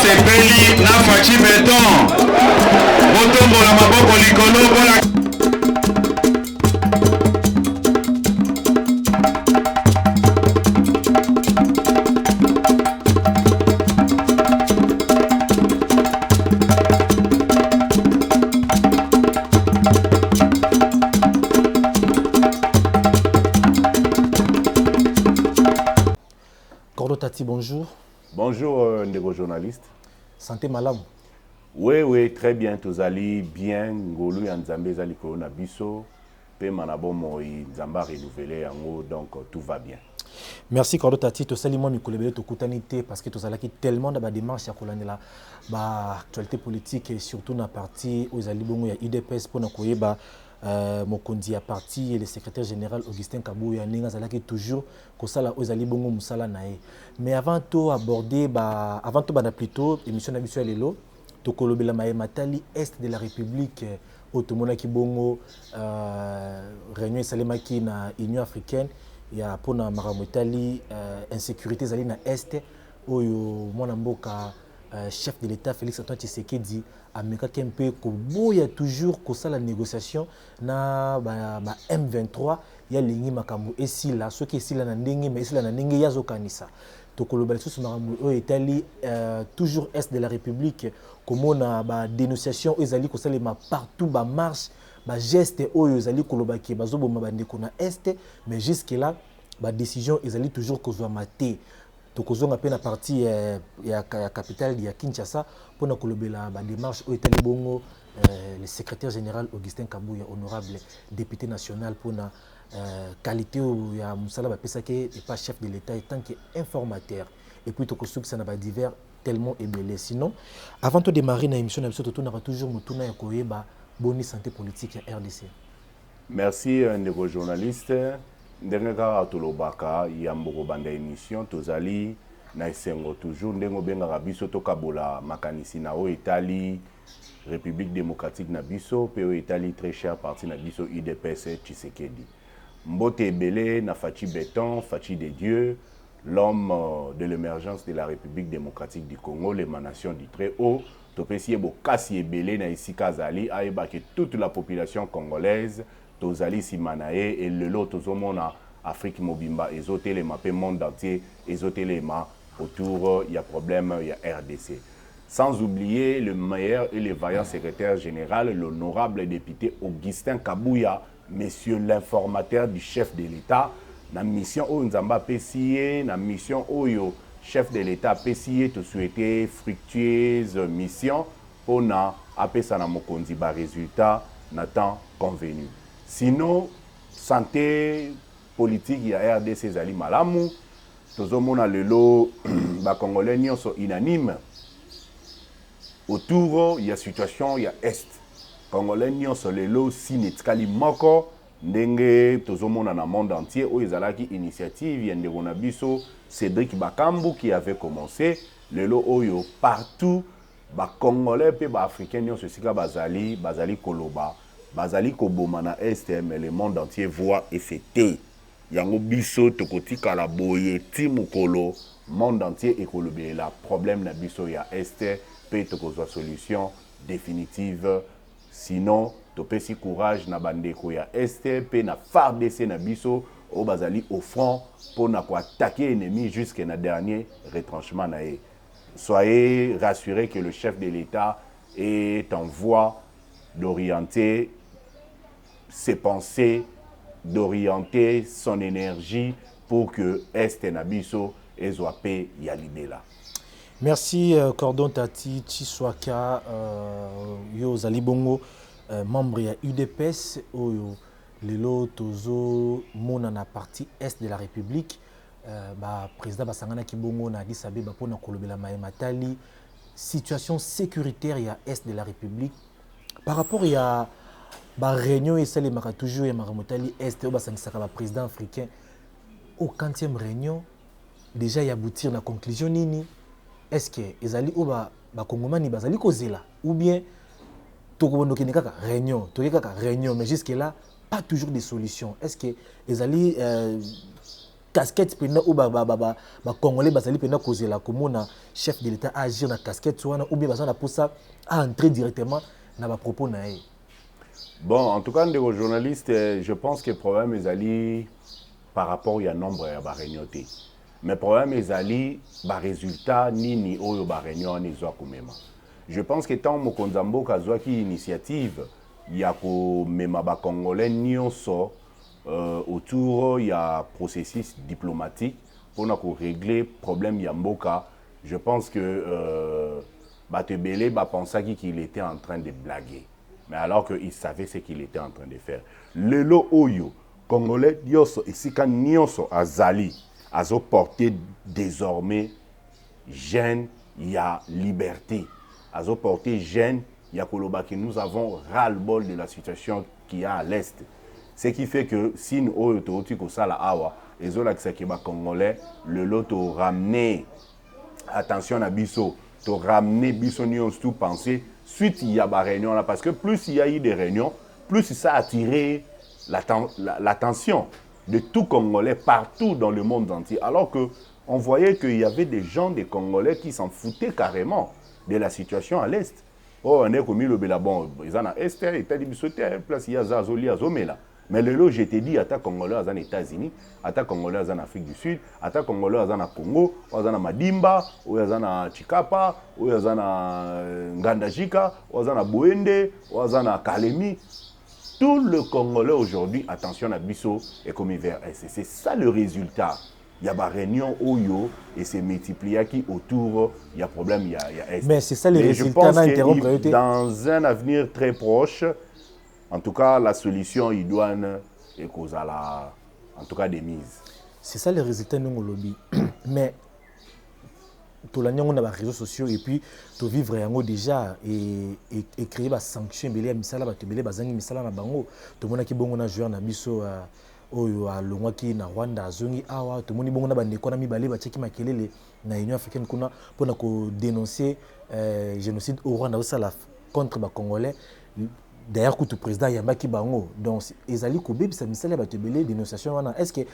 Tosepeli na fachi beton. Botombola maboko likolo bona. Tati, bonjour. Bonjour, Ndego journaliste. Santé malam. Oui, très bien. Tous allez bien. Ngolu Yanzambe Zali Corona Biso. Pe manabo moi Nzamba renouvelé en haut, donc tout va bien. Merci Cordo Tati. Tous allez moi Mikolebele Tokutanité parce que tous allez qui tellement de démarches à Kolanela, actualité politique et surtout dans la partie aux Ali Bongo, il y a UDPS pour nous koyeba. Mokondi à parti et le secrétaire général Augustin Kabouya Ninga Zalaki toujours Kosala Ozali Bongo Musala Nae. Mais avant tout aborder, avant tout plutôt émission d'habitude Lelo, Tokolobela Mae Matali Est de la République, Otomona Kibongo, Réunion Salemaki na Union africaine, il y a Pona Maramotali, insécurité Zali na Est, Oyo Monamboka. Chef de l'État Félix Antoine Tshisekedi Ameka Kempe Koboya toujours kosa la négociation na M23 ya lingi makambo esila ceux qui esila na ndenge mais esila na ndenge yazo kanisa to kolobala sous makambo o Italie toujours est de la République komona ba dénonciation ezali kosala ma partout ba marche ba geste oyo ezali kolobaki bazoboma bandeko na est mais jusque là ba décision ezali toujours kozwa maté. Tokozonga pe na partie ya capitale ya Kinshasa pour na kolobela ba démarche au Italie bongo le secrétaire général Augustin Kabouya honorable député national pour na qualité ya musala ba pesake et pas chef de l'État en tant qu'informateur et puis tokosuki ça na ba divers tellement ébélé sinon avant de démarrer na émission na biso totuna toujours mutuna ya koyeba boni santé politique ya RDC. Merci Ndego journaliste. Ndengaka tolobaka yamboko banda émission tozali na esengo toujours ndengo benga biso tokabola makanisi na o Italie République démocratique na biso pe o Italie très cher parti na biso UDPS Tshisekedi mbote ebele na Fachi Béton Fachi des dieux l'homme de l'émergence de la République démocratique du Congo l'émanation du très haut topesi ebo kasi ebele na isika zali ayeba que toute la population congolaise Tozali Simanae et le lot Tozomona Afrique Mobimba et Zotelema pe monde entier et Zotelema autour il y a problème il y a RDC. Sans oublier le meilleur et le vaillant secrétaire général l'honorable député Augustin Kabouya, monsieur l'informateur du chef de l'État, na mission o Nzamba Pessie, na mission oyo chef de l'État Pessie te souhaiter fructueuse mission pour na apesa na mokonzi ba résultat na temps convenu. Sinon, santé politique, il y a RDC Zali Malamu. Tout le monde a le lot, les Congolais sont unanimes. Autour, il y a situation, il y a Est. Les Congolais sont le lot, Sinetkali Moko, Ndenge, tout le monde dans le monde entier, où ils ont une initiative, il y a des Ronabiso, Cédric Bakambu qui avait commencé. Le lot, où partout, les Congolais et les Africains sont Bazali Koloba. Bazali Koboma na Est, mais le monde entier voit et fêter. Yango biso tokoti kalaboye timukolo monde entier écolobe la problème na biso ya Est pe tokozwa solution définitive sinon topesi courage na bandeko ya Est pe na FARDC na biso o bazali au front pour na ko attaquer ennemi jusqu'à na dernier retranchement na e. Soyez rassurés que le chef de l'État est en voie d'orienter ses pensées, d'orienter son énergie pour que Est Nabiso et Zouapé Yalibela. Merci Cordon Tati Chiswaka Yo Zalibongo membre ya UDPS Oyo Lelo Tozo Mona na partie Est de la République président Basangana Kibongo na Addis Abeba pona kolobela Matali situation sécuritaire ya Est de la République par rapport à la réunion et celle de toujours et Maramotali Est au basangisa président africain au 40e réunion déjà y aboutir la conclusion nini est-ce que ezali au ba kongomani bazali kozela ou bien tokobondo kaka réunion mais jusque là pas toujours des solutions est-ce que ezali casquette pendant ou congolais bazali pendant causer la commune chef de l'état agir na casquette soit ou bien bazana pour ça à entrer directement dans ba propos na. Bon, en tout cas, les journalistes, je pense que le problème est allé par rapport à nombre de réunions. Mais le problème est allé par résultat ni au réunion ni je pense que tant que Konzambo Kazwa qui initiative, il y a même Congolais nyonso autour il y a processus diplomatique pour régler le problème Yamboka. Je pense que Batebele pensait qu'il était en train de blaguer. Mais alors qu'il savait ce qu'il était en train de faire. Lelo Oyo, Congolais, Dioso et Sika Nyonso Azali, Azo porté désormais gêne, il y a liberté. Azo porté gêne, il y a Koloba que nous avons ras-le-bol de la situation qu'il y a à l'Est. Ce qui fait que si nous Oyo Tootiko Sala Awa, les autres Congolais, le lot ramené, attention à Bisso, te ramener Bisso Nyonso tout penser. Suite, il y a des réunions là, parce que plus il y a eu des réunions, plus ça a attiré l'attention de tout Congolais partout dans le monde entier. Alors qu'on voyait qu'il y avait des gens, des Congolais qui s'en foutaient carrément de la situation à l'Est. Oh, on est comme le Belabon, ils en ont Esther, ils ont dit, place il y a Zazoli, Azomela. Mais le lot, je t'ai dit, attaque Congolais aux États-Unis, attaque Congolais aux Afrique du Sud, attaque Congolais aux Congo, aux Madimba, aux Chikapa, aux Ngandajika, aux Boende, aux Kalemi. Tout le Congolais aujourd'hui, attention à Bisso et comme vers Est. C'est ça le résultat. Il y a des réunions Oyo et c'est multiplié qui autour, il y a problème, il y a Est. Mais c'est ça le résultat. Je pense que dans un avenir très proche, en tout cas, la solution idoine est cause à la, en tout cas, des mises. C'est ça le résultat de nos lobby. Mais tout l'année on a des réseaux sociaux et puis tout vivre déjà et créer des sanctions belé misala ba tebele bazangi misala na bango to mona ki bongo na joueur na biso oyo a longwa ki na Rwanda azongi awa to moni bongo na bande ko na mibale ba tcheki makelele na Union africaine kuna pour ko dénoncer génocide au Rwanda osala contre ba congolais. D'ailleurs, le président Yambaki Bango, donc Ezali Koubib, ça me ba tebele dénonciation. Est-ce que le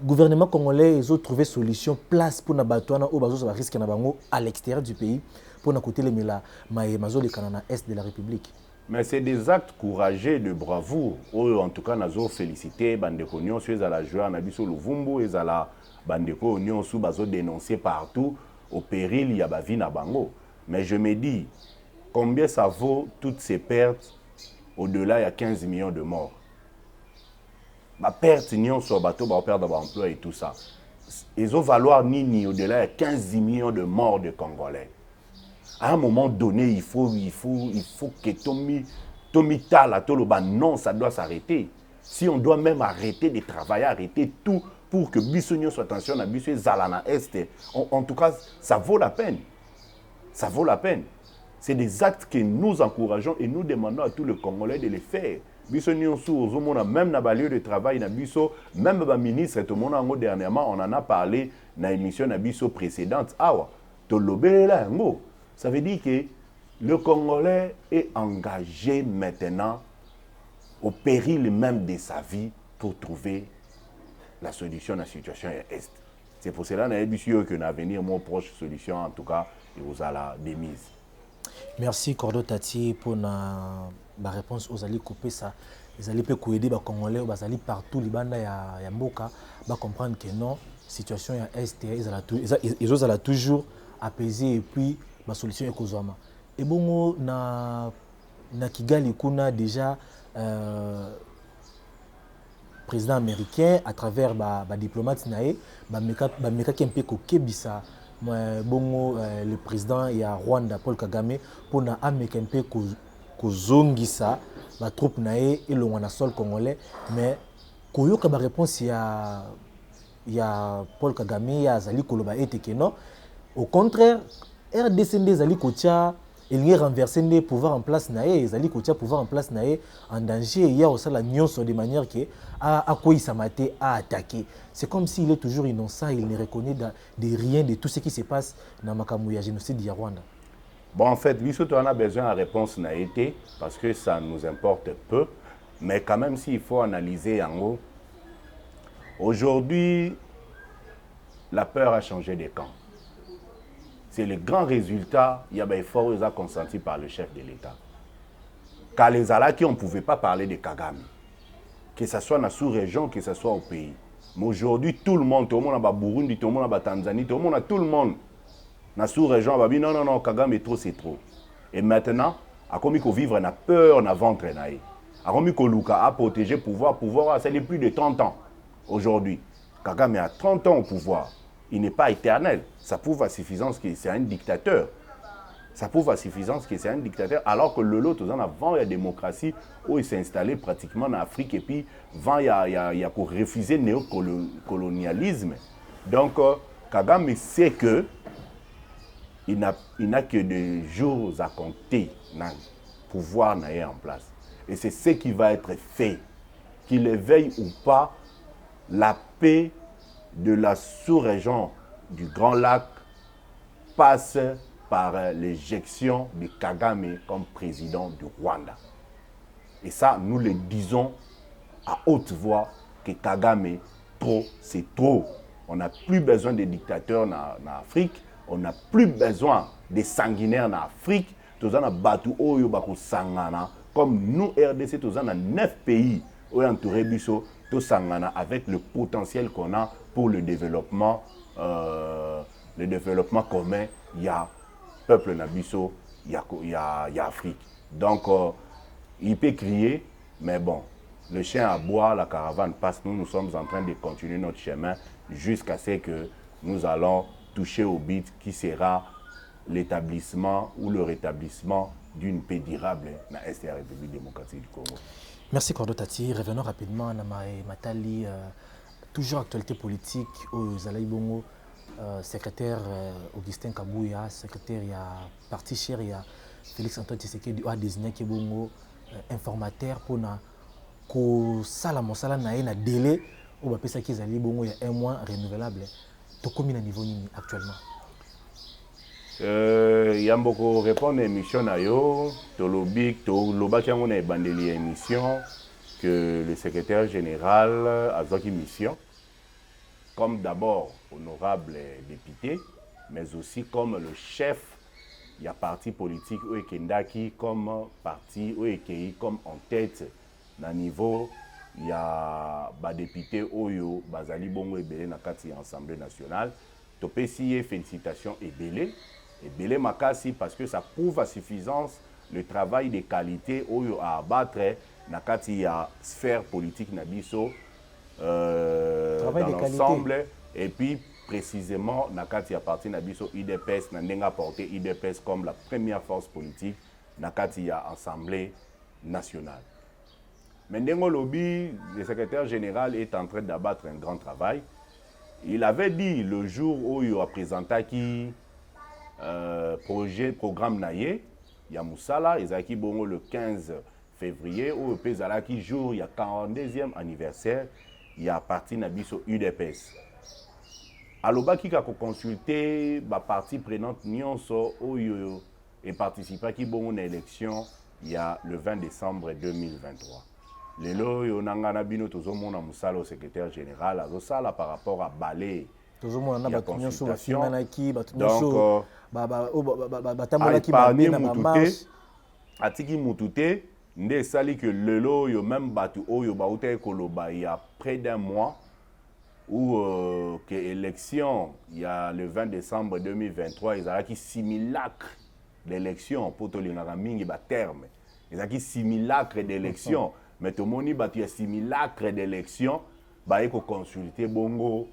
gouvernement congolais a trouvé solution, place pour na batouana ou bazo risque na bango à l'extérieur du pays pour na côté les mela mazo le canana est de la République? Mais c'est des actes courageux de bravoure. En tout cas, nous félicité Bandeko Nyonso à la joie na biso Luvumbu et à la Bandeko Nyonso bazo dénoncer partout au péril il y a ba vie na bango. Mais je me dis combien ça vaut toutes ces pertes? Au-delà, il y a 15 millions de morts. Ma perte, nion sur bateau, va perdre l'emploi et tout ça. Ils vont valoir ni au-delà, il y a 15 millions de morts de Congolais. À un moment donné, il faut que Tomi Tala, Toloba, non, ça doit s'arrêter. Si on doit même arrêter de travailler, arrêter tout pour que Bissonio soit attention à Bissonio Zalana Est, en tout cas, ça vaut la peine. Ça vaut la peine. C'est des actes que nous encourageons et nous demandons à tous les Congolais de les faire. Même dans le lieu de travail, même le ministre, dernièrement, on en a parlé dans l'émission précédente. Ça veut dire que le Congolais est engagé maintenant au péril même de sa vie pour trouver la solution à la situation Est. C'est pour cela que nous avons une proche solution, en tout cas, et vous allez des mises. Merci Cordo Tati pour la réponse aux alliés couper ça. Les alliés peuvent aider les Congolais, les alliés partout, les bandes ya Mboka, va comprendre que non, situation ya Est, ils ont toujours apaiser et puis la solution est kozama. Et bon na Kigali kuna déjà président américain à travers ba diplomate nae ba meka qui un peu kokebisa bongo le président ya Rwanda Paul Kagame pour na ameka un peu kozongisa ba troupe nae et le wana sol congolais mais koyoka ba réponse ya Paul Kagame ya zali koloba ete que non au contraire RDC zali kotia il y a renversé le pouvoir en place nae zali kotia pouvoir en place nae en danger il y a aussi la nyonso de manière que à quoi il s'amaté à attaquer. C'est comme s'il est toujours innocent, il ne reconnaît de rien de tout ce qui se passe dans le génocide du Rwanda. Bon, en fait, on a besoin de réponse n'a été parce que ça nous importe peu, mais quand même s'il faut analyser en haut, aujourd'hui, la peur a changé de camp. C'est le grand résultat, il y a des efforts consentis par le chef de l'État. Car les Alaki, on ne pouvait pas parler de Kagame. Que ce soit dans la sous-région, que ce soit au pays. Mais aujourd'hui, tout le monde a Burundi, tout le monde a Tanzanie, tout le monde. Dans la sous-région, on va dire non, Kagame est trop, c'est trop. Et maintenant, à comme il faut vivre dans peur, dans ventre, à comme il faut protéger pouvoir, ça n'est plus de 30 ans aujourd'hui. Kagame a 30 ans au pouvoir. Il n'est pas éternel. Ça prouve à suffisance que c'est un dictateur. Ça prouve à suffisance que c'est un dictateur, alors que l'autre, avant, il y a la démocratie, où il s'est installé pratiquement en Afrique, et puis, avant, il y a pour refuser le néocolonialisme. Donc, Kagame sait que il n'a que des jours à compter dans le pouvoir en place. Et c'est ce qui va être fait. Qu'il éveille ou pas, la paix de la sous-région du Grand Lac passe par l'éjection de Kagame comme président du Rwanda. Et ça, nous le disons à haute voix que Kagame, trop, c'est trop. On n'a plus besoin de dictateurs en Afrique, on n'a plus besoin de sanguinaires en Afrique. Tous en battu oyo bako sangana. Comme nous, RDC, tous en 9 pays où entouré biso, tous sangana avec le potentiel qu'on a pour le développement commun. Il y a peuple Nabiso, il y a Afrique. Donc, il peut crier, mais bon, le chien aboie, la caravane passe. Nous sommes en train de continuer notre chemin jusqu'à ce que nous allons toucher au but qui sera l'établissement ou le rétablissement d'une paix durable dans l'Est de la République démocratique du Congo. Merci Cordo Tati. Revenons rapidement à Matali. Toujours actualité politique aux Zalaï Bongo. Secrétaire Augustin Kabouya, secrétaire il y a parti cher, il y a Félix Antoine Tshisekedi a désigné Kebongo informateur pour na ko sala mosala na na délai ou ba pesa ki Zalaï Bongo il y a 1 mois renouvelable. To combien à niveau nini actuellement? Yamboko répondre à l'émission na yo, to lobik to lobaki yango na bandeli émission que le secrétaire général a zaki mission comme d'abord honorable député, mais aussi comme le chef, il y a parti politique ou Kendaki comme parti ou comme en tête dans le niveau, il y a des députés Oyo, Bazali Bongo et Belé Nakati Assemblée nationale. Topesi félicitations et Belé Makasi parce que ça prouve à suffisance le travail de qualité Oyo à abattre Nakati a sphère politique Nabiso. Dans l'ensemble et puis précisément Nakati appartient à Biso IDPS n'a porté IDPS comme la première force politique Nakati a Assemblée nationale. Mais Ndengo Lobby, le secrétaire général est en train d'abattre un grand travail. Il avait dit le jour où il a présenté qui programme Naye, Yamoussala, Ezaki Bongo le 15 février, où il Pézala qui jour, il y a 42e anniversaire. Il y a parti Nabiso UDPS. Aloba qui a consulté la partie prenante Nyonso Oyo et participé qui bon une élection il y a le 20 décembre 2023. Lelo yo nangana bino tozo mona musala au secrétaire général azo sala par rapport à Balé. Tozo mona ba Nyonso ba fimana ki ba Nyonso ba tamola ki ba na ba marche. Atiki mutute. Nde sali que lelo yo même batu oyo ba uta koloba il y a près d'un mois où que élection il y a le 20 décembre 2023 ils avaient qui simulacre d'élection pour to lingaka mingi ba terme ils avaient qui simulacre d'élection mais to moni batu ya simulacre d'élection ba eko consulter bongo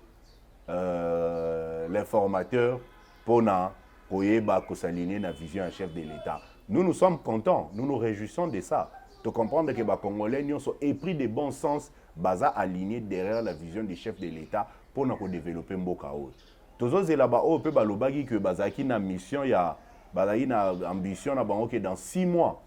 l'informateur pour na koyeba ko s'aligner na vision en chef de l'État. Nous sommes contents, nous nous réjouissons de ça. De comprendre que les Congolais sont épris de bon sens, basés alignés derrière la vision du chef de l'État pour nous développer Mboka. Tous les là-bas, on peut dire que Bazaki na mission, il y a na ambition que dans 6 mois,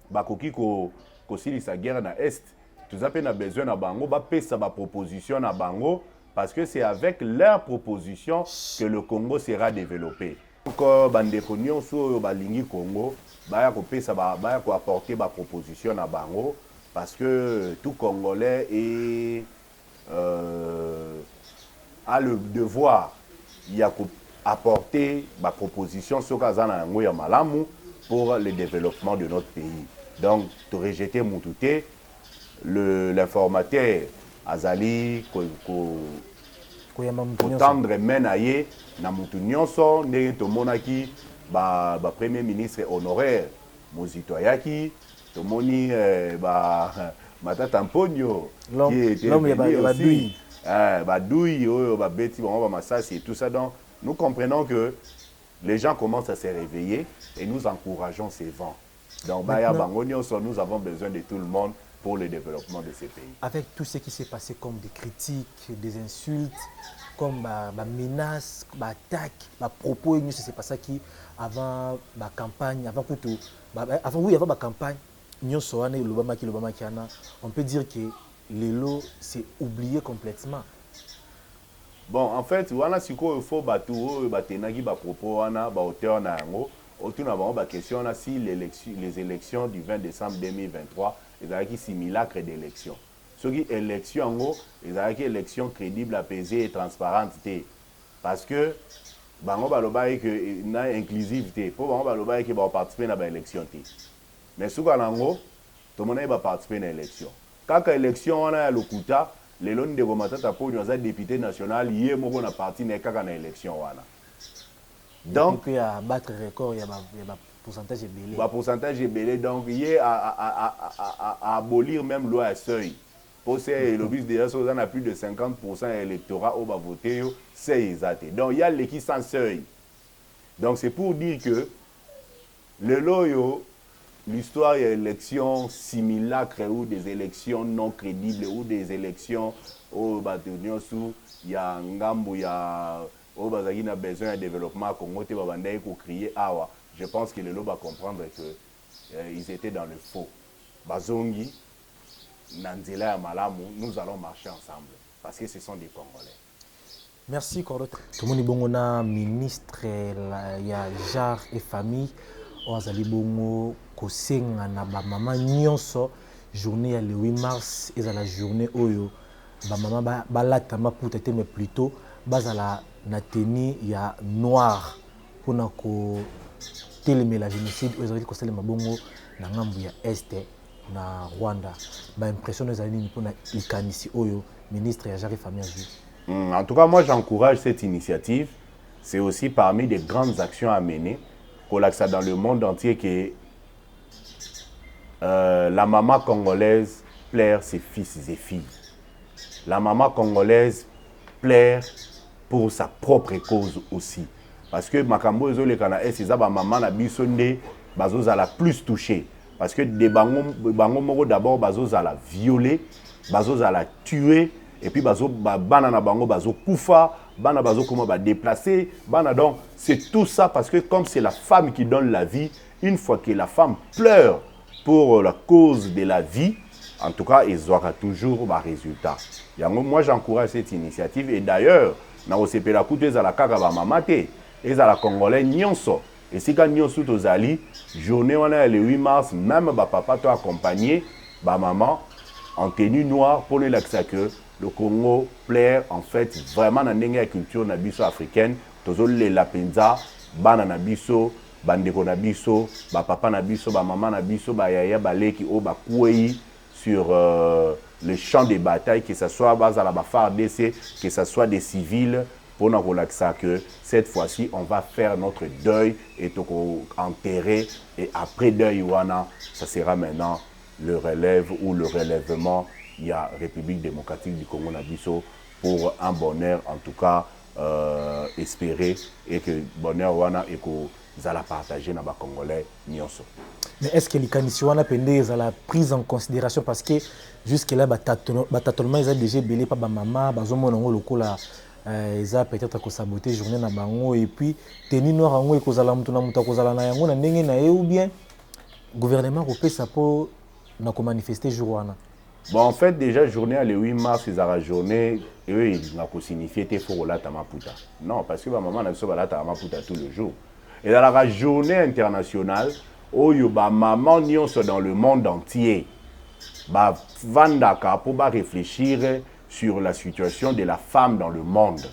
Bakoki ko sa guerre na Est. Tout ça a besoin na bango, sa proposition na bango parce que c'est avec leur proposition que le Congo sera développé. Donc, bandeko nyonso balingi Congo, baya ko apporter ba proposition à bango parce que tout Congolais a le devoir il y a apporter ma proposition sur Kazana Ngoya Malamu pour le développement de notre pays. Donc, de rejeter mon touté, l'informateur Azali, tendre menaye, na mutu nyonso, ndenge tomonaki, premier ministre honoraire, Mozito Ayaki, tomoni, Matata Mponyo, qui était aussi, Badoui, Beti, Massassi et tout ça. Donc, nous comprenons que les gens commencent à se réveiller et nous encourageons ces vents. Donc, nous avons besoin de tout le monde pour le développement de ces pays. Avec tout ce qui s'est passé comme des critiques, des insultes, comme des menaces, des attaques, des propos, c'est pas ça qui, avant la campagne, avant la campagne, on peut dire que les lots s'est oublié complètement. Bon, en fait, il faut que propos, question si les élections du 20 décembre 2023 sont simulacres d'élections. Ce qui est élection, ils ont une élection crédible, apaisée et transparente. Parce que bango baloba que na inclusivité pour bango baloba que ba participer na ba élection té. Mais suka nango tout le monde va participer na élection. Quand élection on a lokuta, les loni de Matata po nous a député national yé moko na parti na kaka na élection wana. Donc il y a battre record, il y a pourcentage belé. Ba pourcentage belé donc yé à abolir même loi à seuil. Pour ces lobbies déjà on a plus de 50% électorat au va voter c'est exact. Donc il y a l'équipe sans seuil. Donc c'est pour dire que le loyo l'histoire y a élections simulacres ou des élections non crédibles ou des élections au bâtonnier sous il y a ngambo il y a au bazaki na besoin de développement Congo te babandai ko crier awa. Je pense que le lot va comprendre que ils étaient dans le faux. Bazongi Nanzela et Malamu, nous allons marcher ensemble parce que ce sont des Congolais. Merci Corot. Tout le monde est ministre, il y a Jar et famille. Ozali bongo kosenga na ba mama nyonso journée le 8 mars et la journée oyo ba mama ba lata maputa te mais plutôt bazala na tenue ya noir pour na ko télémer la génocide ozali ko selema bongo na ngambu ya este na Rwanda ba impression ezali ni pour na ikanisi oyo ministre ya Jar et famille. En tout cas moi j'encourage cette initiative, c'est aussi parmi des grandes actions à mener. Ça dans le monde entier que la maman congolaise plaire ses fils et filles. La maman congolaise plaire pour sa propre cause aussi. Parce que makambo ezole kana esa ba maman na biso nde bazoza la plus touchée. Parce que des bango moko d'abord bazoza la violer, bazoza la tuer et puis bazo bana na bango bazo kufa. Bana bazo comment va déplacer, bana donc c'est tout ça parce que comme c'est la femme qui donne la vie, une fois que la femme pleure pour la cause de la vie, en tout cas ils auront toujours un résultat. Moi j'encourage cette initiative et d'ailleurs na OCP la coûte à la kaka ba mamate et à la congolais nyonso et si quand nyonso tozali journée on a le 8 mars même ba papa to accompagné ba maman en tenue noire pour le laxer que le Congo plaire en fait vraiment dans la culture nabiso africaine. Toujours les lapenza, bana nabiso, bandeko nabiso, ba papa nabiso, ba maman nabiso, ba yaya baleki o ba kuei sur le champ de bataille, que ce soit base à la FARDC, que ce soit des civils, pour nous relaxer que cette fois-ci on va faire notre deuil et enterrer et après deuil wana, ça sera maintenant le relève ou le relèvement. Il y a République démocratique du Congo Nabiso pour un bonheur en tout cas espéré et que bonheur wana et que za la partager na ba Congolais nyonso. Mais est-ce que les candidatures wana pendé za la prise en considération parce que jusque là batatonnement ils ont déjà belé pas ba maman bazomona ngo lokola ils ont peut-être ko saboter journée na bango et puis tenir noir ngo ekozala mutu na mutu kozala na yango na ndenge na ye ou bien gouvernement ko pesa po na ko manifester jour wana. Bon, en fait, déjà, journée le 8 mars, ils ont la journée, et eux, ils n'ont pas signifié qu'il faut la Tamaputa. Non, parce que ma maman n'a pas la Tamaputa tous les jours. Et dans la journée internationale, où il y a maman dans le monde entier, Vandaka pour réfléchir sur la situation de la femme dans le monde.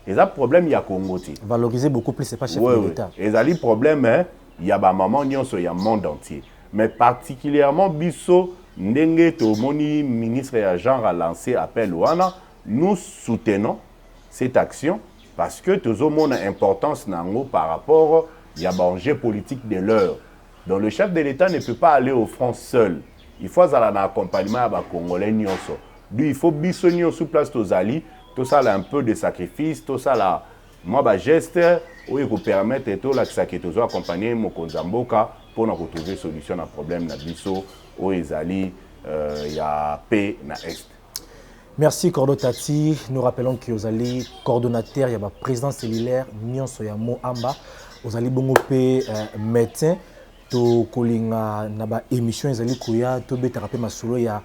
Et ça problème il y a Congo. Valoriser beaucoup plus, c'est pas chef de l'État. Et ça problème il y a maman il y a monde entier. Mais particulièrement biso ndenge to moni ministre et agent a lancé appel ouana, nous soutenons cette action parce que tout le monde a importance par rapport il y a danger politique de l'heure. Donc le chef de l'État ne peut pas aller au front seul. Il faut avoir un accompagnement à Congolais nyonso. Lui il faut biso sous place tozali, tout ça là un peu de sacrifice, tout ça là moi ba geste où il peut permettre tout là que ça qui toujours accompagner mon Konzamboka pour nous retrouver solution à problème na biso où ezali il y a paix na est. Merci Cordo Tati. Nous rappelons que vous allez coordonnateur, il y a président cellulaire, Nyonso ya Mo Amba. Vous allez bongo pe médecin. To kolinga na ba émission ezali koya to beta rappel masolo ya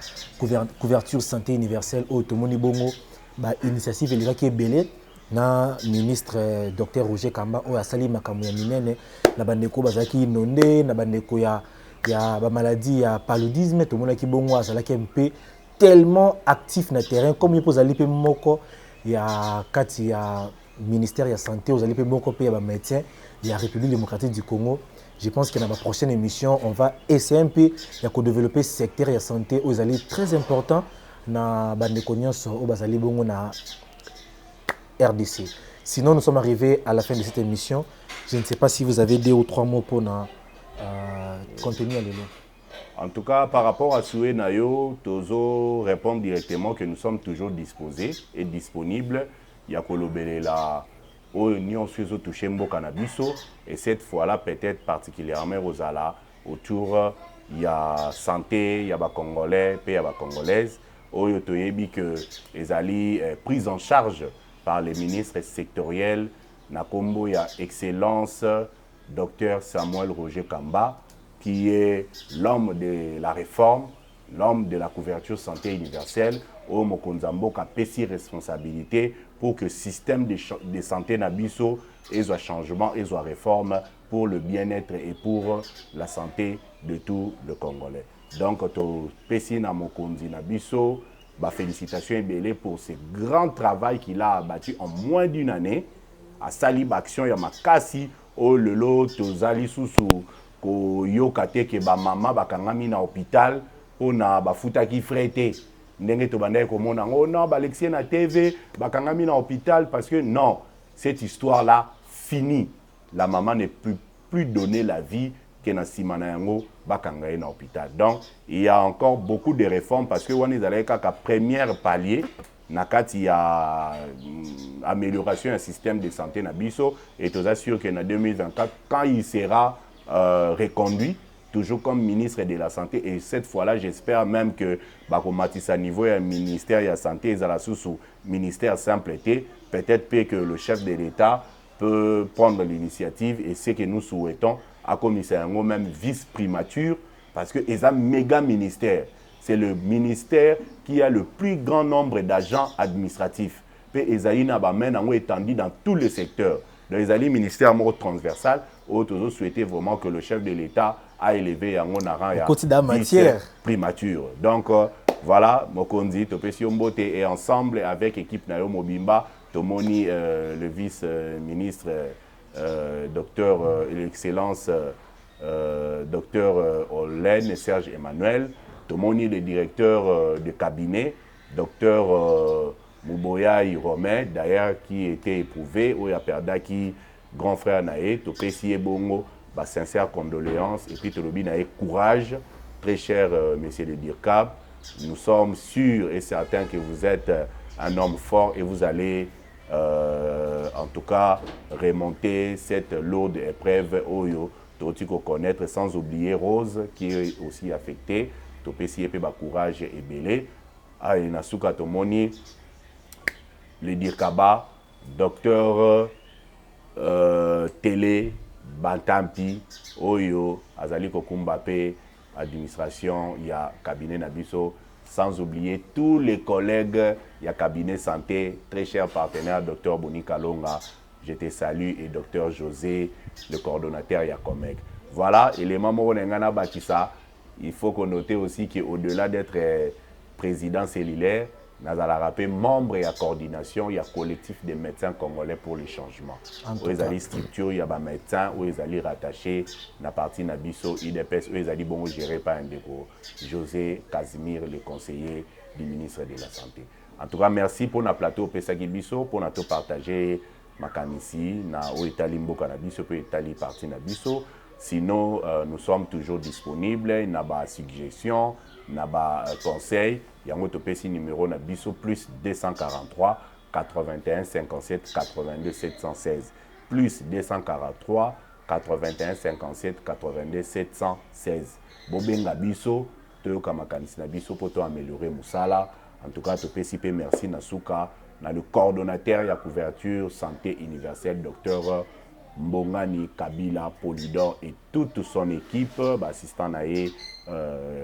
couverture santé universelle au to moni bongo ba initiative elika ki ebele na ministre Dr Roger Kamba o asali makambo ya minene na bandeko bazaki inonde na bandeko ya ba maladie ya paludisme to mona ki bongo azalaki mpe tellement actif na terrain comme il pose ali pe moko ya kati ya ministère ya santé aux ali pe moko pe ya ba médecin ya République démocratique du Congo. Je pense que dans la prochaine émission, on va essayer un peu de développer ce secteur de la santé aux alliés très important dans la RDC. Sinon, nous sommes arrivés à la fin de cette émission. Je ne sais pas si vous avez 2 ou 3 mots pour contenir à l'élo. En tout cas, par rapport à Soué Nayo, Tozo répond directement que nous sommes toujours disposés et disponibles. Il y a Kolobelela. Nous avons touché Mboka-Nabiso et cette fois-là, peut-être particulièrement Rosala, autour, il y a santé, il y a Congolais, il y a Congolaises, où il que les alliés pris en charge par les ministres sectoriels. Nakombo, il y a Excellence, Dr Samuel Roger Kamba, qui est l'homme de la réforme, l'homme de la couverture santé universelle, où Mokonzambo a pris ses responsabilités pour que le système de santé Nabiso ait un changement, ait une réforme pour le bien-être et pour la santé de tout le Congolais. Donc, Pessi Namokonzi Nabiso, félicitations et belé pour ce grand travail qu'il a abattu en moins d'une année. À Salib Action, il y a Makasi, oh le lot, Tozali Susu, ko yokate ke ba mama bakangami na hôpital pour na bafuta ki frete. Ndenge to bandai komona oh non balexie na TV bakangami na hôpital parce que non, cette histoire là finie. La maman ne peut plus donner la vie que na simana yango bakangaye na hôpital. Donc il y a encore beaucoup de réformes parce que on est allé ka première palier nakati il y a amélioration du système de santé na biso et tout ça sûr que en 2024 quand il sera reconduit toujours comme ministre de la Santé. Et cette fois-là, j'espère même que à niveau du ministère de la Santé, sous ministère simple été, peut-être que le chef de l'État peut prendre l'initiative et ce que nous souhaitons à commissaire même vice-primature parce que c'est un méga ministère. C'est le ministère qui a le plus grand nombre d'agents administratifs. Et Esaïe Nabamen a étendu dans tous les secteurs. Donc, les alliés ministères transversal, nous souhaitons vraiment que le chef de l'État a élevé un rang primature. Donc, voilà, Mokondi, Topesi Mbote et ensemble avec l'équipe Nayo Mobimba, Tomoni, le vice-ministre, docteur, l'excellence, docteur Olen Serge Emmanuel, Tomoni, le directeur de cabinet, docteur Mouboya Romain, d'ailleurs, qui était éprouvé, où il y a perdu grand frère Naé, Topesi Bongo, sincère condoléances, et puis Tolobi Naé, courage, très cher monsieur le Dirkab. Nous sommes sûrs et certains que vous êtes un homme fort et vous allez en tout cas remonter cette lourde épreuve Oyo, Totiko connaître, sans oublier Rose qui est aussi affectée, Topesi Epe courage et belé. Ah, et Nasuka Tomoni, le Dirkaba, docteur Télé, Bantampi, Oyo, Azali Kokumbape, administration, il y a cabinet Nabiso, sans oublier tous les collègues, il y a cabinet santé, très cher partenaire, docteur Boni Kalonga, je te salue, et docteur José, le coordonnateur Yakomek. Voilà, et les membres de Bakissa, il faut qu'on note aussi qu'au-delà d'être président cellulaire, nazala rappelé membre et à coordination, il y a collectif des médecins congolais pour le changement. Où ils allaient structure, il y a des médecins, où ils allaient rattacher la partie Nabiso, IDPS, où ils allaient bon géré par un déco, José Casimir, le conseiller du ministre de la Santé. En tout cas, merci pour notre plateau Pesaki Biso, pour notre partager Makanisi, na où Italie Mboka Nabiso, pour Italie partie Nabiso. Sinon, nous sommes toujours disponibles, il y a des suggestions, il y a des conseils. Il y a un autopsie numéro Nabiso plus 243 81 57 82 716 plus 243 81 57 82 716. Bobenga biso, toyoka makanisi na biso pour améliorer Moussala. En tout cas, autopsie merci Nasuka, na le coordonnateur de la couverture santé universelle, docteur Mbongani Kabila Polidor et toute son équipe, assistant Naé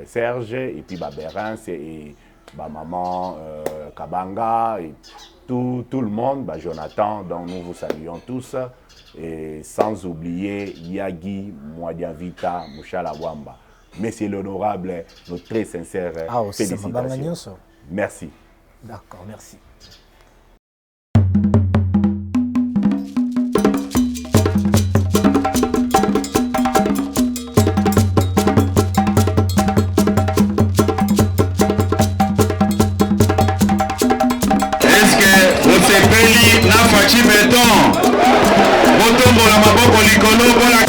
Serge et puis Berens et maman Kabanga et tout le monde, Jonathan, donc nous vous saluons tous et sans oublier Yagi Mwadiavita Mouchala Wamba. Monsieur l'honorable, nos très sincères félicitations. Merci. D'accord, merci. Osepeli na fachi beton. Botombo la maboko likolo.